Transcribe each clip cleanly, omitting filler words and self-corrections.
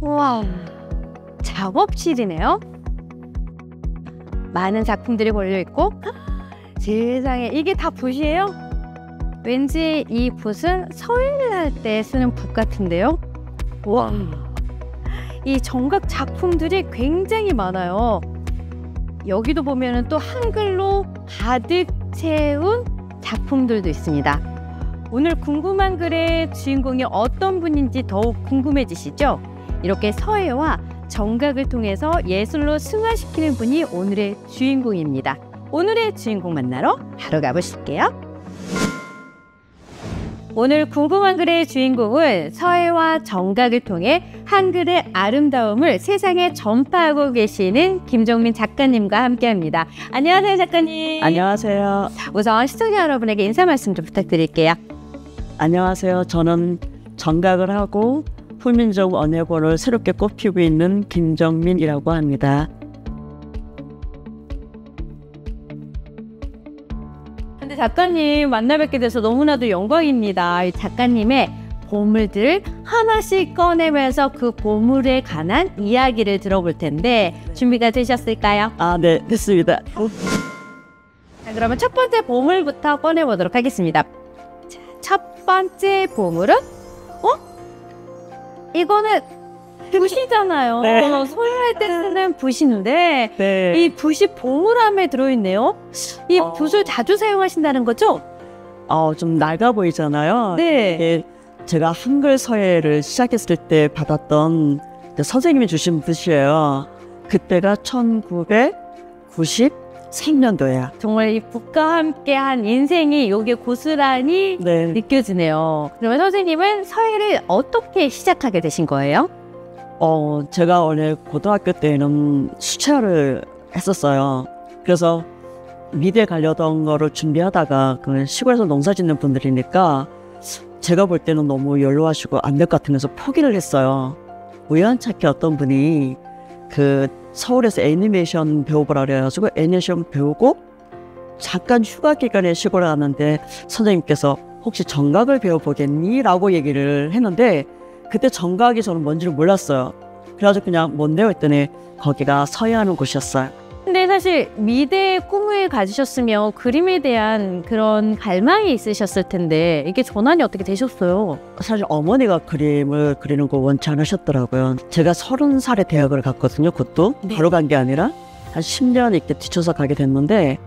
우와, 작업실이네요. 많은 작품들이 걸려있고, 세상에 이게 다 붓이에요? 왠지 이 붓은 서예를 할 때 쓰는 붓 같은데요. 와, 이 정각 작품들이 굉장히 많아요. 여기도 보면은 또 한글로 가득 채운 작품들도 있습니다. 오늘 궁금한 글의 주인공이 어떤 분인지 더욱 궁금해지시죠? 이렇게 서예와 정각을 통해서 예술로 승화시키는 분이 오늘의 주인공입니다. 오늘의 주인공 만나러 바로 가보실게요. 오늘 궁금한 글의 주인공은 서예와 정각을 통해 한글의 아름다움을 세상에 전파하고 계시는 김정민 작가님과 함께합니다. 안녕하세요, 작가님. 안녕하세요. 우선 시청자 여러분에게 인사 말씀 좀 부탁드릴게요. 안녕하세요. 저는 정각을 하고 훈민정 언어권을 새롭게 꽃피우고 있는 김정민이라고 합니다. 근데 작가님 만나 뵙게 돼서 너무나도 영광입니다. 이 작가님의 보물들 하나씩 꺼내면서 그 보물에 관한 이야기를 들어볼 텐데 준비가 되셨을까요? 아, 네, 됐습니다. 자, 그러면 첫 번째 보물부터 꺼내보도록 하겠습니다. 자, 첫 번째 보물은 이거는 붓이잖아요. 네. 서예할 때 쓰는 붓인데 네. 이 붓이 보물함에 들어있네요. 이 붓을 자주 사용하신다는 거죠? 좀 낡아 보이잖아요. 네. 이게 제가 한글 서예를 시작했을 때 받았던 선생님이 주신 붓이에요. 그때가 1993년도예요. 정말 이 붓과 함께한 인생이 여기에 고스란히 네. 느껴지네요. 그러면 선생님은 서예를 어떻게 시작하게 되신 거예요? 제가 원래 고등학교 때는 수채화를 했었어요. 그래서 미대 가려던 거를 준비하다가 그 시골에서 농사 짓는 분들이니까 제가 볼 때는 너무 연로하시고 안 될 것 같은 서 포기를 했어요. 우연찮게 어떤 분이 그 서울에서 애니메이션 배워보라 그래가지고 애니메이션 배우고 잠깐 휴가 기간에 시골에 갔는데 선생님께서 혹시 정각을 배워보겠니? 라고 얘기를 했는데 그때 정각이 저는 뭔지를 몰랐어요. 그래가지고 그냥 뭔데요? 했더니 거기가 서예하는 곳이었어요. 근데 사실 미래의 꿈을 가지셨으면 그림에 대한 그런 갈망이 있으셨을 텐데 이게 전환이 어떻게 되셨어요? 사실 어머니가 그림을 그리는 거 원치 않으셨더라고요. 제가 30살에 대학을 갔거든요. 그것도 네. 바로 간 게 아니라 한 10년 이렇게 뒤쳐서 가게 됐는데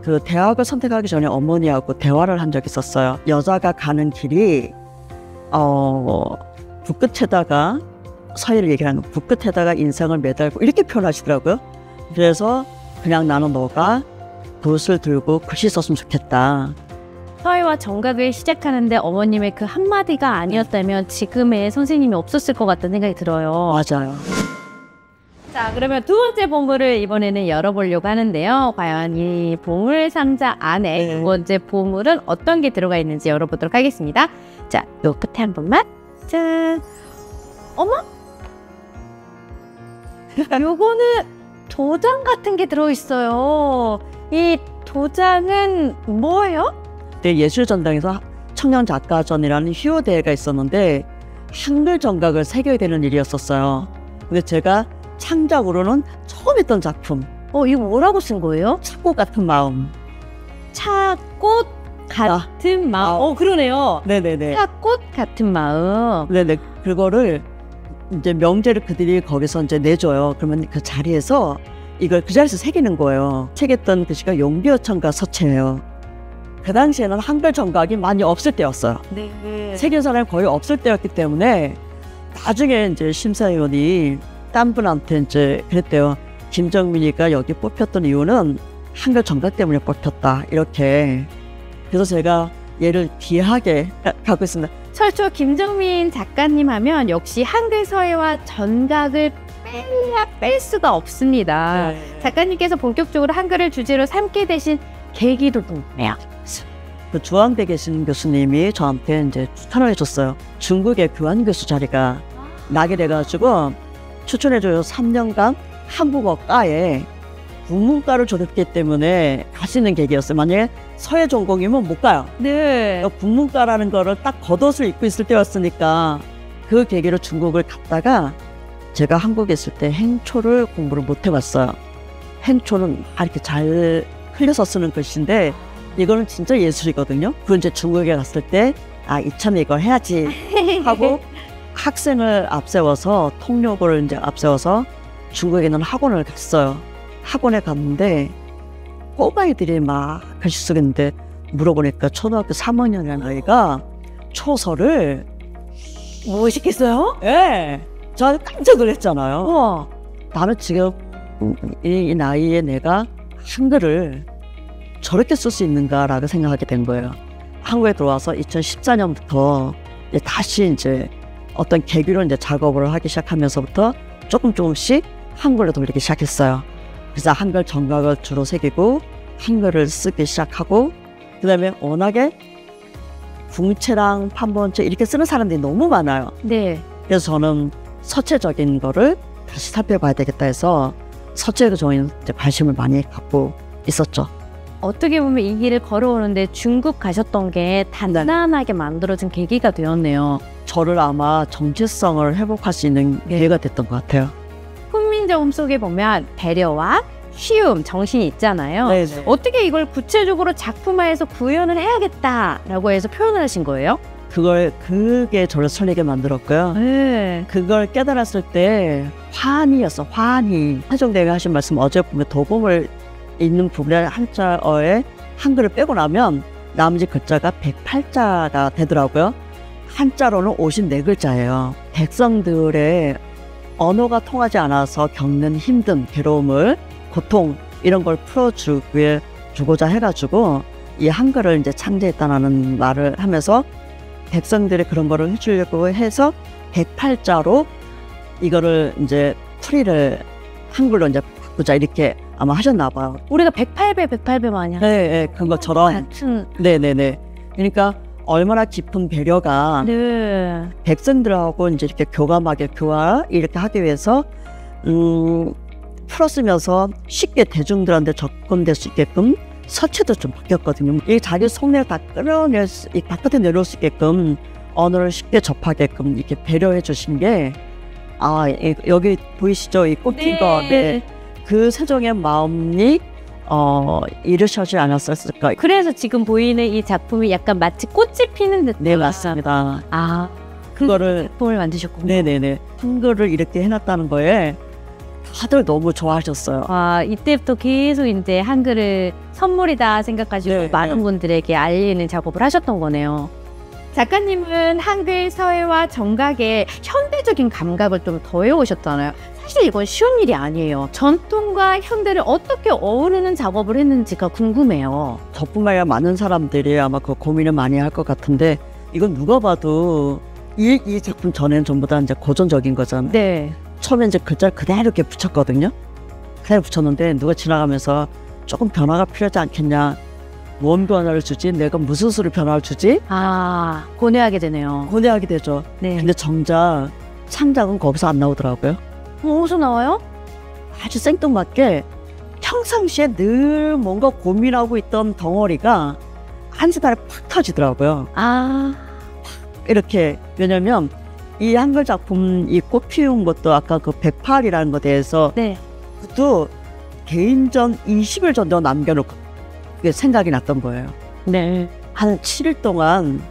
그 대학을 선택하기 전에 어머니하고 대화를 한 적이 있었어요. 여자가 가는 길이 붓끝에다가 서예를 얘기하는 거, 붓끝에다가 인상을 매달고 이렇게 표현하시더라고요. 그래서 그냥 나는 너가 붓을 들고 글씨 썼으면 좋겠다. 서예와 정각을 시작하는데 어머님의 그 한마디가 아니었다면 지금의 선생님이 없었을 것 같다는 생각이 들어요. 맞아요. 자, 그러면 두 번째 보물을 이번에는 열어보려고 하는데요. 과연 이 보물 상자 안에 네. 두 번째 보물은 어떤 게 들어가 있는지 열어보도록 하겠습니다. 자, 요 끝에 한 번만. 짠. 어머? 요거는 도장 같은 게 들어있어요. 이 도장은 뭐예요? 그때 예술전당에서 청년작가전이라는 휴대회가 있었는데 한글 정각을 새겨야 되는 일이었었어요. 근데 제가 창작으로는 처음 했던 작품, 이거 뭐라고 쓴 거예요? 차꽃 같은 마음. 차꽃 같은 마음. 그러네요. 네네네. 차꽃 같은 마음. 네네. 그거를 이제 명제를 그들이 거기서 이제 내줘요. 그러면 그 자리에서 이걸 그 자리에서 새기는 거예요. 새겼던 글씨가 용비어천가 서체예요. 그 당시에는 한글 정각이 많이 없을 때였어요. 네. 새긴 사람이 거의 없을 때였기 때문에 나중에 이제 심사위원이 딴 분한테 이제 그랬대요. 김정민이가 여기 뽑혔던 이유는 한글 정각 때문에 뽑혔다. 이렇게. 그래서 제가 얘를 귀하게 갖고 있습니다. 철초 김정민 작가님 하면 역시 한글 서예와 전각을 뺄 수가 없습니다. 네. 작가님께서 본격적으로 한글을 주제로 삼게 되신 계기도 궁금해요. 그 주한대 계신 교수님이 저한테 이제 추천을 해줬어요. 중국의 교환교수 자리가 나게 돼가지고 추천해줘요. 3년간 한국어과에 국문과를 졸업했기 때문에 갈 수 있는 계기였어요. 만약에 서예 전공이면 못 가요. 네. 국문과라는 거를 딱 겉옷을 입고 있을 때였으니까 그 계기로 중국을 갔다가 제가 한국에 있을 때 행초를 공부를 못 해봤어요. 행초는 이렇게 잘 흘려서 쓰는 글씨인데 이거는 진짜 예술이거든요. 그리고 이제 중국에 갔을 때 이참에 이걸 해야지 하고 학생을 앞세워서 통역을 이제 앞세워서 중국에 있는 학원을 갔어요. 학원에 갔는데 꼬마이들이 막 글씨 쓰겠는데 물어보니까 초등학교 3학년이라는 아이가 초서를 뭐 시켰어요? 예, 저 깜짝 놀랐잖아요. 우와. 나는 지금 이 나이에 내가 한글을 저렇게 쓸 수 있는가라고 생각하게 된 거예요. 한국에 들어와서 2014년부터 다시 이제 어떤 계기로 이제 작업을 하기 시작하면서부터 조금씩 한글로 돌리기 시작했어요. 그래서 한글 정각을 주로 새기고 한글을 쓰기 시작하고 그다음에 워낙에 궁체랑 판본체 이렇게 쓰는 사람들이 너무 많아요. 네. 그래서 저는 서체적인 거를 다시 살펴봐야 되겠다 해서 서체적인 관심을 많이 갖고 있었죠. 어떻게 보면 이 길을 걸어오는데 중국 가셨던 게 단단하게 만들어진 계기가 되었네요. 저를 아마 정체성을 회복할 수 있는 기회가 됐던 것 같아요. 훈민정음 속에 보면 배려와 쉬움, 정신이 있잖아요. 네네. 어떻게 이걸 구체적으로 작품화해서 구현을 해야겠다라고 해서 표현을 하신 거예요? 그게 저를 설레게 만들었고요. 네. 그걸 깨달았을 때 환희였어. 환희. 세종대왕이 하신 말씀 어제 보면 도금을 있는 부분에 한자어에 한글을 빼고 나면 나머지 글자가 108자가 되더라고요. 한자로는 54글자예요. 백성들의 언어가 통하지 않아서 겪는 힘든 괴로움을 고통 이런 걸 풀어주고자 해가지고 이 한글을 이제 창제했다는 말을 하면서 백성들의 그런 거를 해주려고 해서 108자로 이거를 이제 풀이를 한글로 이제 바꾸자 이렇게 아마 하셨나 봐요. 우리가 108배, 108배 마냥. 네, 그런 것처럼. 같은. 네네네. 그러니까 얼마나 깊은 배려가 네. 백성들하고 이제 이렇게 교감하게 교화 이렇게 하기 위해서 풀었으면서 쉽게 대중들한테 접근될 수 있게끔 서체도 좀 바뀌었거든요. 이 자기 속내를 다 끌어낼 이 바깥에 내려올 수 있게끔 언어를 쉽게 접하게끔 이렇게 배려해 주신 게 여기 보이시죠? 이 꽃핀 거. 네. 그 세종의 마음이 이르셔지 않았을까. 그래서 지금 보이는 이 작품이 약간 마치 꽃이 피는 듯. 네, 맞습니다. 그거를 작품을 만드셨군요. 네네네. 한글을 이렇게 해놨다는 거에 다들 너무 좋아하셨어요. 이때부터 계속 이제 한글을 선물이다 생각하시고 네, 많은 분들에게 알리는 작업을 하셨던 거네요. 작가님은 한글 서예와 정각의 현대적인 감각을 좀 더해오셨잖아요. 사실 이건 쉬운 일이 아니에요. 전통과 현대를 어떻게 어우르는 작업을 했는지가 궁금해요. 저뿐만 아니라 많은 사람들이 아마 그 고민을 많이 할 것 같은데 이건 누가 봐도 이 작품 전에는 전부 다 이제 고전적인 거잖아요. 네. 처음에 이제 글자를 그대로 이렇게 붙였거든요. 그대로 붙였는데 누가 지나가면서 조금 변화가 필요하지 않겠냐. 뭔 변화를 주지? 내가 무슨 수로 변화를 주지? 고뇌하게 되네요. 고뇌하게 되죠. 네. 근데 정작 창작은 거기서 안 나오더라고요. 어디서 나와요? 아주 생뚱맞게 평상시에 늘 뭔가 고민하고 있던 덩어리가 한순간에 팍 터지더라고요. 이렇게. 왜냐면 이 한글 작품 이 꽃 피운 것도 아까 그 108이라는 것에 대해서 네. 그것도 개인전 20일 정도 남겨놓고 그게 생각이 났던 거예요. 네. 한 7일 동안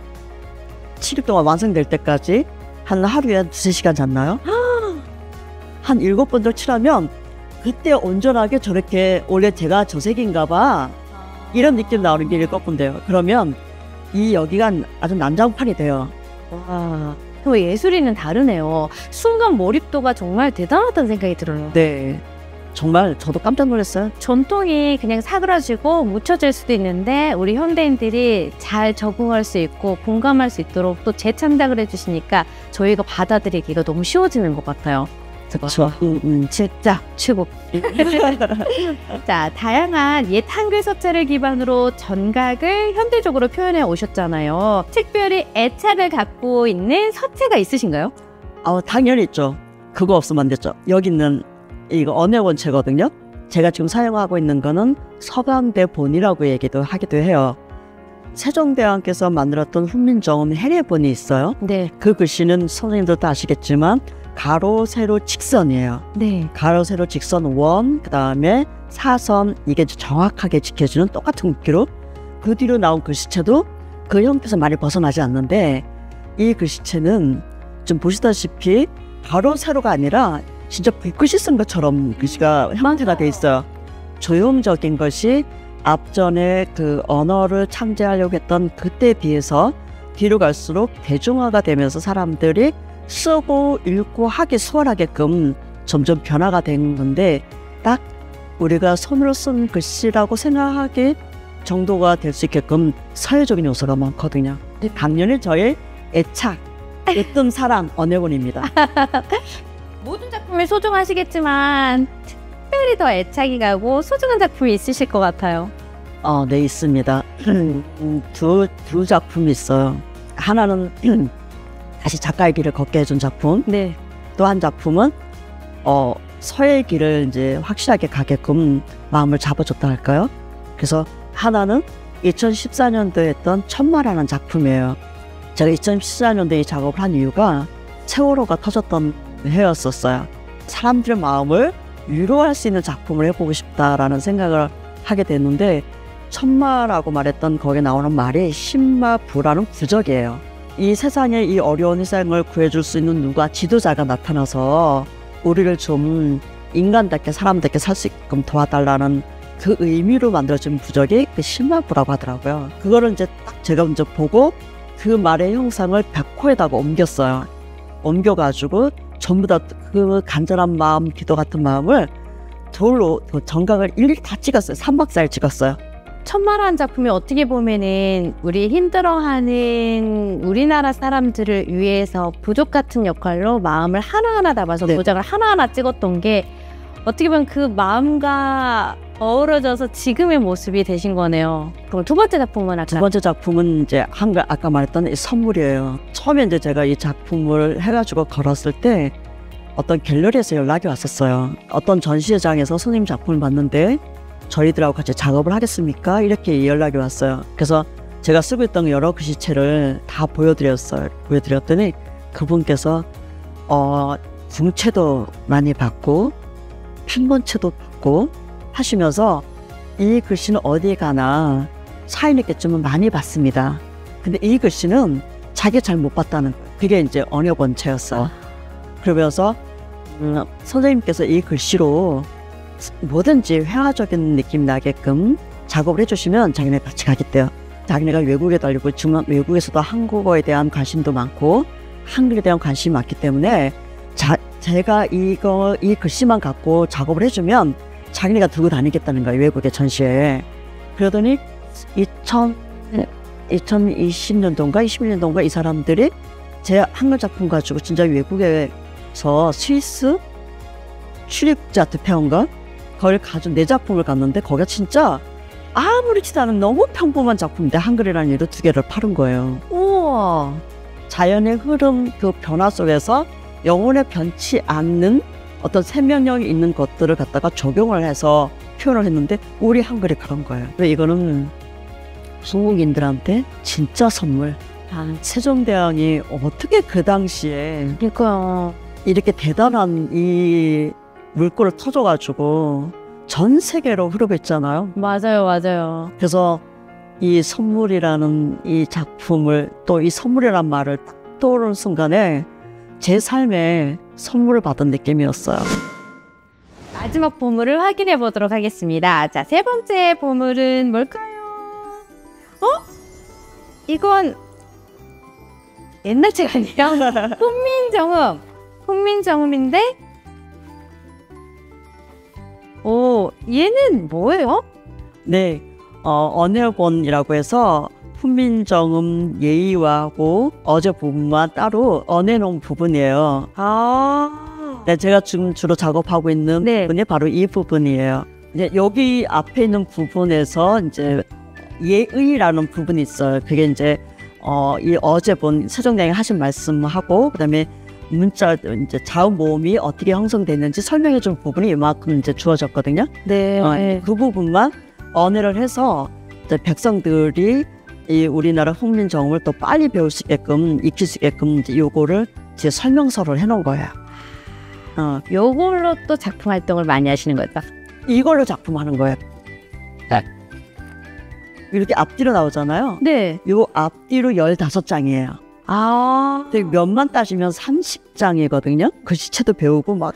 완성될 때까지 한 하루에 한 2-3시간 잤나요? 한 7번 정도 칠하면 그때 온전하게 저렇게 원래 제가 저 색인가 봐 이런 느낌 나오는 게 7번인데요. 그러면 이 여기가 아주 난장판이 돼요. 또 예술인은 다르네요. 순간 몰입도가 정말 대단하다는 생각이 들어요. 네. 정말 저도 깜짝 놀랐어요. 전통이 그냥 사그라지고 묻혀질 수도 있는데 우리 현대인들이 잘 적응할 수 있고 공감할 수 있도록 또 재창작을 해주시니까 저희가 받아들이기가 너무 쉬워지는 것 같아요. 그렇죠. 진짜 최고. 자, 다양한 옛 한글 서체를 기반으로 전각을 현대적으로 표현해 오셨잖아요. 특별히 애착을 갖고 있는 서체가 있으신가요? 당연히 있죠. 그거 없으면 안 됐죠. 여기 있는 이거 언해원체거든요. 제가 지금 사용하고 있는 거는 서강대 본이라고 얘기도 하기도 해요. 세종대왕께서 만들었던 훈민정음 해례본이 있어요. 네. 그 글씨는 선생님들도 아시겠지만 가로, 세로, 직선이에요. 네. 가로, 세로, 직선, 원, 그 다음에 사선, 이게 정확하게 지켜주는 똑같은 글귀로 그 뒤로 나온 글씨체도 그 형태에서 많이 벗어나지 않는데 이 글씨체는 좀 보시다시피 가로, 세로가 아니라 진짜 붓글씨 쓴 것처럼 글씨가 형태가 돼 있어요. 조형적인 것이 앞전에 그 언어를 창제하려고 했던 그때에 비해서 뒤로 갈수록 대중화가 되면서 사람들이 쓰고 읽고 하기 수월하게끔 점점 변화가 된 건데 딱 우리가 손으로 쓴 글씨라고 생각하기 정도가 될 수 있게끔 사회적인 요소가 많거든요. 당연히 저의 애착, 으뜸 사랑 언해본입니다. 모든 작품이 소중하시겠지만 특별히 더 애착이 가고 소중한 작품이 있으실 것 같아요. 네, 있습니다. 두 작품이 있어요. 하나는 다시 작가의 길을 걷게 해준 작품. 네. 또 한 작품은 서의 길을 이제 확실하게 가게끔 마음을 잡아줬다 할까요? 그래서 하나는 2014년도에 했던 천마라는 작품이에요. 제가 2014년도에 이 작업을 한 이유가 세월호가 터졌던 해였었어요. 사람들의 마음을 위로할 수 있는 작품을 해보고 싶다라는 생각을 하게 됐는데 천마라고 말했던 거기에 나오는 말이 신마부라는 부적이에요. 이 세상에 이 어려운 세상을 구해줄 수 있는 누가 지도자가 나타나서 우리를 좀 인간답게 사람답게 살 수 있게끔 도와달라는 그 의미로 만들어진 부적이 그 신마부라고 하더라고요. 그거를 이제 딱 제가 먼저 보고 그 말의 형상을 벽호에다가 옮겼어요. 옮겨가지고 전부 다 그 간절한 마음, 기도 같은 마음을 돌로 정각을 일일이 다 찍었어요. 3박 4일 찍었어요. 천마라는 작품이 어떻게 보면은 우리 힘들어하는 우리나라 사람들을 위해서 부족 같은 역할로 마음을 하나하나 담아서 네. 도장을 하나하나 찍었던 게 어떻게 보면 그 마음과 어우러져서 지금의 모습이 되신 거네요. 그럼 두 번째 작품은 두 번째 작품은 이제 한글 아까 말했던 이 선물이에요. 처음에 이제 제가 이 작품을 해가지고 걸었을 때 어떤 갤러리에서 연락이 왔었어요. 어떤 전시회장에서 선생님 작품을 봤는데 저희들하고 같이 작업을 하겠습니까? 이렇게 연락이 왔어요. 그래서 제가 쓰고 있던 여러 글씨체를 다 보여드렸어요. 보여드렸더니 그분께서 궁체도 많이 받고 편번체도 받고 하시면서 이 글씨는 어디 가나 사인했겠지만 많이 받습니다. 근데 이 글씨는 자기가 잘 못 봤다는 거예요. 그게 이제 언어본체였어요. 그러면서 선생님께서 이 글씨로 뭐든지 회화적인 느낌 나게끔 작업을 해주시면 자기네 같이 가겠대요. 자기네가 외국에도 알고 중앙 외국에서도 한국어에 대한 관심도 많고 한글에 대한 관심이 많기 때문에 제가 이 글씨만 갖고 작업을 해주면 자기네가 들고 다니겠다는 거예요. 외국의 전시회에. 그러더니 2020년도인가 21년도인가 이 사람들이 제 한글 작품 가지고 진짜 외국에서 스위스 출입자트 페어인가 거기를 가지고 내 작품을 갔는데 거기가 진짜 아무렇지도 않은 너무 평범한 작품인데 한글이라는 이로 두 개를 팔은 거예요. 우와. 자연의 흐름 그 변화 속에서 영혼에 변치 않는 어떤 생명력이 있는 것들을 갖다가 적용을 해서 표현을 했는데 우리 한글이 그런 거예요. 이거는 중국인들한테 진짜 선물. 세종대왕이 어떻게 그 당시에 그러니까요. 이렇게 대단한 이 물꼬를 터줘가지고 전 세계로 흐르고 있잖아요. 맞아요, 맞아요. 그래서 이 선물이라는 이 작품을 또 이 선물이란 말을 딱 떠오르는 순간에 제 삶에 선물을 받은 느낌이었어요. 마지막 보물을 확인해 보도록 하겠습니다. 자, 세 번째 보물은 뭘까요? 이건 옛날 책 아니에요? 훈민정음. 훈민정음인데 얘는 뭐예요? 네, 언해본이라고 해서 훈민정음 예의화하고 어제 부분만 따로 언해놓은 부분이에요. 네, 제가 지금 주로 작업하고 있는 부분이 바로 이 부분이에요. 이제 여기 앞에 있는 부분에서 이제 예의라는 부분이 있어요. 그게 이제 이 어제 본 세종대왕이 하신 말씀하고 그다음에 문자 이제 자음 모음이 어떻게 형성됐는지 설명해 준 부분이 이만큼 이제 주어졌거든요. 네. 그 부분만 언어를 해서 이제 백성들이 이 우리나라 훈민정음을 또 빨리 배울 수 있게끔 익힐 수 있게끔 이제 요거를 이제 설명서를 해놓은 거예요. 요걸로 또 작품 활동을 많이 하시는 거죠? 이걸로 작품하는 거예요. 이렇게 앞뒤로 나오잖아요. 네. 요 앞뒤로 15장이에요. 몇만 따지면 30장이거든요. 글씨체도 배우고 막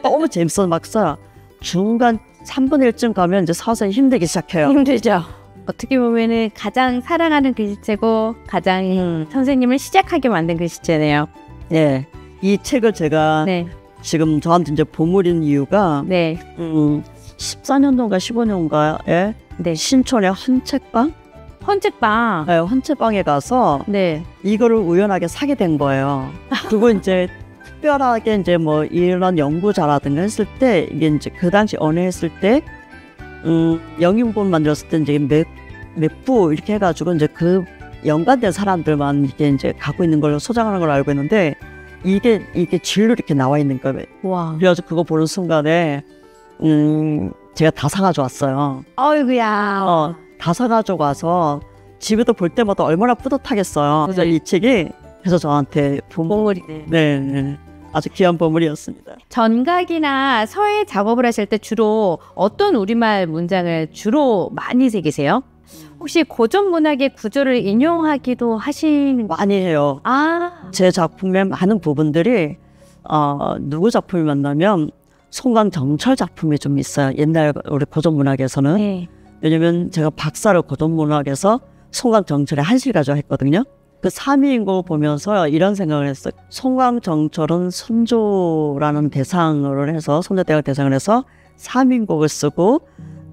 너무 재밌어 막 써요. 중간 3분의 1쯤 가면 이제 서서히 힘들기 시작해요. 힘들죠. 어떻게 보면은 가장 사랑하는 글씨체고 가장 선생님을 시작하게 만든 글씨체네요. 네. 이 책을 제가 네. 지금 저한테 이제 보물인 이유가 네. 14년도인가 15년도인가에 네. 신촌의 헌책방? 헌책방. 네, 헌책방에 가서 네. 이거를 우연하게 사게 된 거예요. 그리고 이제 특별하게 이제 뭐 이런 연구자라든가 했을 때 이게 이제 그 당시 언어했을 때 영인본 만들었을 때 이제 몇 부 이렇게 해가지고 이제 그 연관된 사람들만 이게 이제 갖고 있는 걸로 소장하는 걸 알고 있는데 이게 진로 이렇게 나와 있는 거예요. 와. 그래가지고 그거 보는 순간에 제가 다 사가지고 왔어요. 어이구야. 다 사가지고 와서 집에도 볼 때마다 얼마나 뿌듯하겠어요. 그래서 이 책이 그래서 저한테 보물이네. 네, 아주 귀한 보물이었습니다. 전각이나 서예 작업을 하실 때 주로 어떤 우리말 문장을 주로 많이 새기세요? 혹시 고전 문학의 구조를 인용하기도 하시는 거? 많이 해요. 제 작품의 많은 부분들이 누구 작품을 만나면 송강정철 작품이 좀 있어요. 옛날 우리 고전 문학에서는. 네. 왜냐면 제가 박사를 고전 문학에서 송강정철의 한실가죠 했거든요. 그 3위인곡 보면서 이런 생각을 했어요. 송강정철은 선조라는 대상을 해서 선조대학 대상을 해서 3위인곡을 쓰고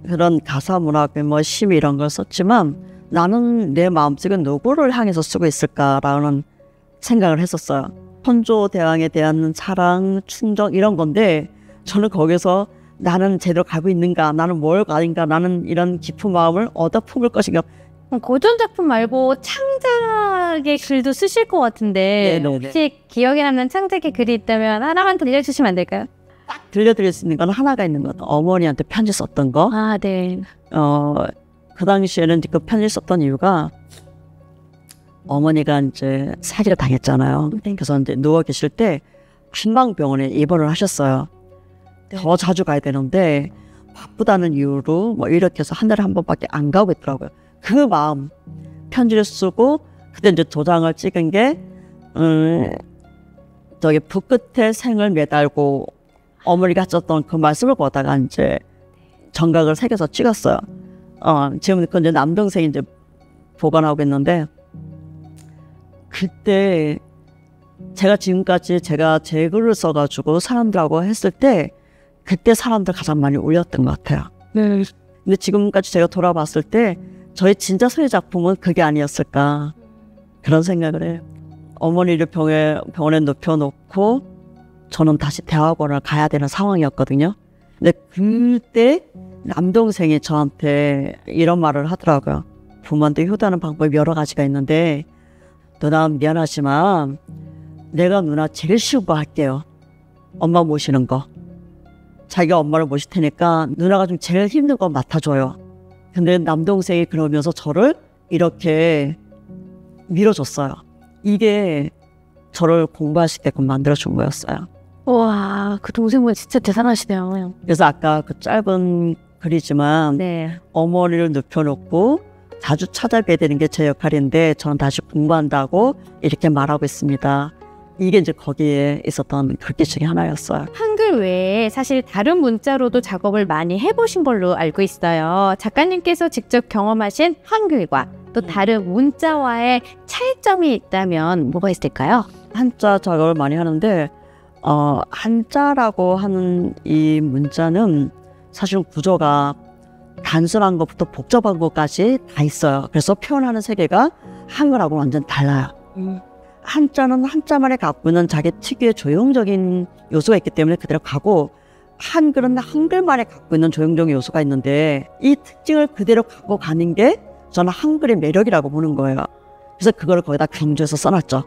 그런 가사 문학, 뭐 심 이런 걸 썼지만 나는 내 마음속에 누구를 향해서 쓰고 있을까라는 생각을 했었어요. 선조대왕에 대한 사랑, 충정 이런 건데 저는 거기서 나는 제대로 가고 있는가, 나는 뭘 가는가, 나는 이런 깊은 마음을 얻어 품을 것인가. 고전 작품 말고 창작의 글도 쓰실 것 같은데 네네네. 혹시 기억에 남는 창작의 글이 있다면 하나만 들려주시면 안 될까요? 딱 들려드릴 수 있는 건 하나가 있는 것 같아요. 어머니한테 편지 썼던 거. 네. 그 당시에는 그 편지 썼던 이유가 어머니가 이제 사기를 당했잖아요. 그래서 이제 누워 계실 때 신방병원에 입원을 하셨어요. 네. 더 자주 가야 되는데 바쁘다는 이유로 뭐 이렇게 해서 한 달에 한 번밖에 안 가고 있더라고요. 그 마음 편지를 쓰고 그때 이제 도장을 찍은 게 저기 붓끝에 생을 매달고 어머니가 하셨던 그 말씀을 보다가 이제 정각을 새겨서 찍었어요. 지금 그 이제 남동생이 이제 보관하고 있는데 그때 제가 지금까지 제가 제 글을 써가지고 사람들하고 했을 때 그때 사람들 가장 많이 울렸던 것 같아요. 네. 근데 지금까지 제가 돌아봤을 때 저의 진짜 서예 작품은 그게 아니었을까 그런 생각을 해요. 어머니를 병원에 눕혀놓고 저는 다시 대학원을 가야 되는 상황이었거든요. 근데 그때 남동생이 저한테 이런 말을 하더라고요. 부모한테 효도하는 방법이 여러 가지가 있는데 누나 미안하지만 내가 누나 제일 쉬운 거 할게요. 엄마 모시는 거. 자기가 엄마를 모실 테니까 누나가 좀 제일 힘든 거 맡아줘요. 근데 남동생이 그러면서 저를 이렇게 밀어줬어요. 이게 저를 공부할 수 있게끔 만들어준 거였어요. 와, 그 동생분 진짜 대단하시네요. 그래서 아까 그 짧은 글이지만 네. 어머니를 눕혀놓고 자주 찾아뵈야 되는 게 제 역할인데 저는 다시 공부한다고 이렇게 말하고 있습니다. 이게 이제 거기에 있었던 글귀 중에 하나였어요. 한글 외에 사실 다른 문자로도 작업을 많이 해보신 걸로 알고 있어요. 작가님께서 직접 경험하신 한글과 또 다른 문자와의 차이점이 있다면 뭐가 있을까요? 한자 작업을 많이 하는데 한자라고 하는 이 문자는 사실 구조가 단순한 것부터 복잡한 것까지 다 있어요. 그래서 표현하는 세계가 한글하고 완전 달라요. 한자는 한자만에 갖고 있는 자기 특유의 조형적인 요소가 있기 때문에 그대로 가고 한글은 한글만에 갖고 있는 조형적인 요소가 있는데 이 특징을 그대로 갖고 가는 게 저는 한글의 매력이라고 보는 거예요. 그래서 그걸 거기다 강조해서 써놨죠.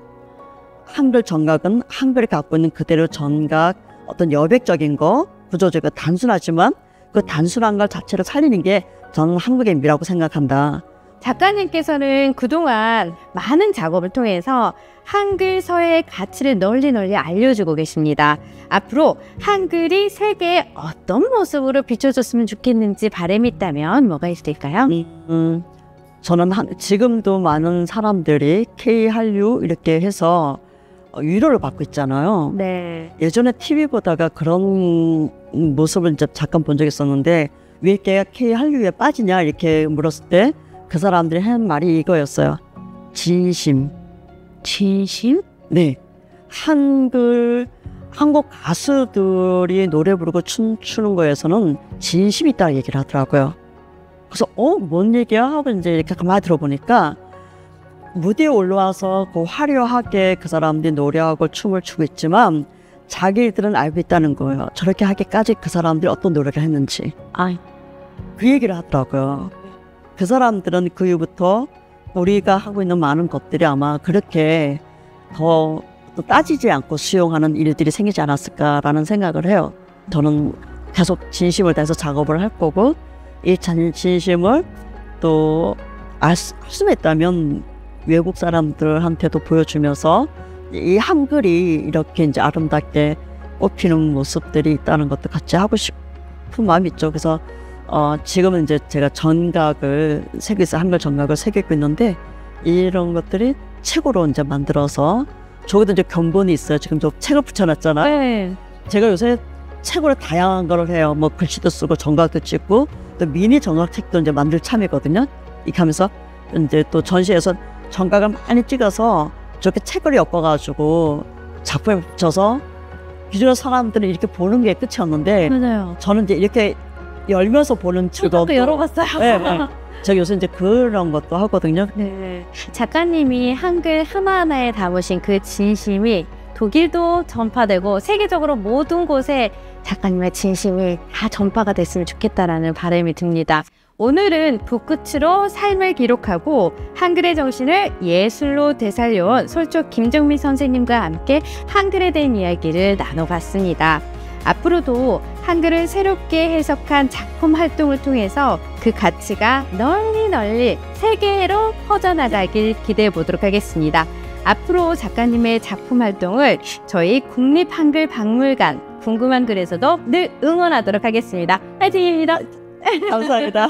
한글 정각은 한글이 갖고 있는 그대로 정각, 어떤 여백적인 거, 구조적이고 단순하지만 그 단순한 걸 자체를 살리는 게 저는 한국의 미라고 생각한다. 작가님께서는 그동안 많은 작업을 통해서 한글 서예의 가치를 널리 알려주고 계십니다. 앞으로 한글이 세계에 어떤 모습으로 비춰줬으면 좋겠는지 바람이 있다면 뭐가 있을까요? 저는 지금도 많은 사람들이 K-한류 이렇게 해서 위로를 받고 있잖아요. 네. 예전에 TV 보다가 그런 모습을 이제 잠깐 본 적이 있었는데 왜 이렇게 K-한류에 빠지냐 이렇게 물었을 때 그 사람들이 한 말이 이거였어요. 진심. 진심? 네. 한국 가수들이 노래 부르고 춤추는 거에서는 진심이 있다고 얘기를 하더라고요. 그래서 뭔 얘기야? 하고 이제 이렇게 가만히 들어보니까 무대에 올라와서 그 화려하게 그 사람들이 노래하고 춤을 추고 있지만 자기들은 알고 있다는 거예요. 저렇게 하기까지 그 사람들이 어떤 노력을 했는지. 그 얘기를 하더라고요. 그 사람들은 그 이후부터 우리가 하고 있는 많은 것들이 아마 그렇게 더 따지지 않고 수용하는 일들이 생기지 않았을까라는 생각을 해요. 저는 계속 진심을 다해서 작업을 할 거고 이 진심을 또 알 수 있다면 외국 사람들한테도 보여주면서 이 한글이 이렇게 이제 아름답게 꽃피는 모습들이 있다는 것도 같이 하고 싶은 마음이 있죠. 그래서 지금은 이제 제가 전각을 새기서 한글 전각을 새기고 있는데 이런 것들이 책으로 이제 만들어서 저기도 이제 견본이 있어요. 지금 저 책을 붙여놨잖아요. 네. 제가 요새 책으로 다양한 걸 해요. 뭐 글씨도 쓰고 전각도 찍고 또 미니 전각 책도 이제 만들 참이거든요. 이렇게 하면서 이제 또 전시에서 전각을 많이 찍어서 저렇게 책을 엮어가지고 작품에 붙여서 기존의 사람들은 이렇게 보는 게 끝이었는데 맞아요. 저는 이제 이렇게 열면서 보는 저도 열어봤어요. 네. 제가 요새 이제 그런 것도 하거든요. 네. 작가님이 한글 하나하나에 담으신 그 진심이 독일도 전파되고 세계적으로 모든 곳에 작가님의 진심이 다 전파가 됐으면 좋겠다라는 바람이 듭니다. 오늘은 붓끝으로 삶을 기록하고 한글의 정신을 예술로 되살려온 솔초 김정민 선생님과 함께 한글에 대한 이야기를 나눠봤습니다. 앞으로도 한글을 새롭게 해석한 작품 활동을 통해서 그 가치가 널리 세계로 퍼져나가길 기대해 보도록 하겠습니다. 앞으로 작가님의 작품 활동을 저희 국립한글박물관 궁금한 글에서도 늘 응원하도록 하겠습니다. 화이팅입니다. 감사합니다.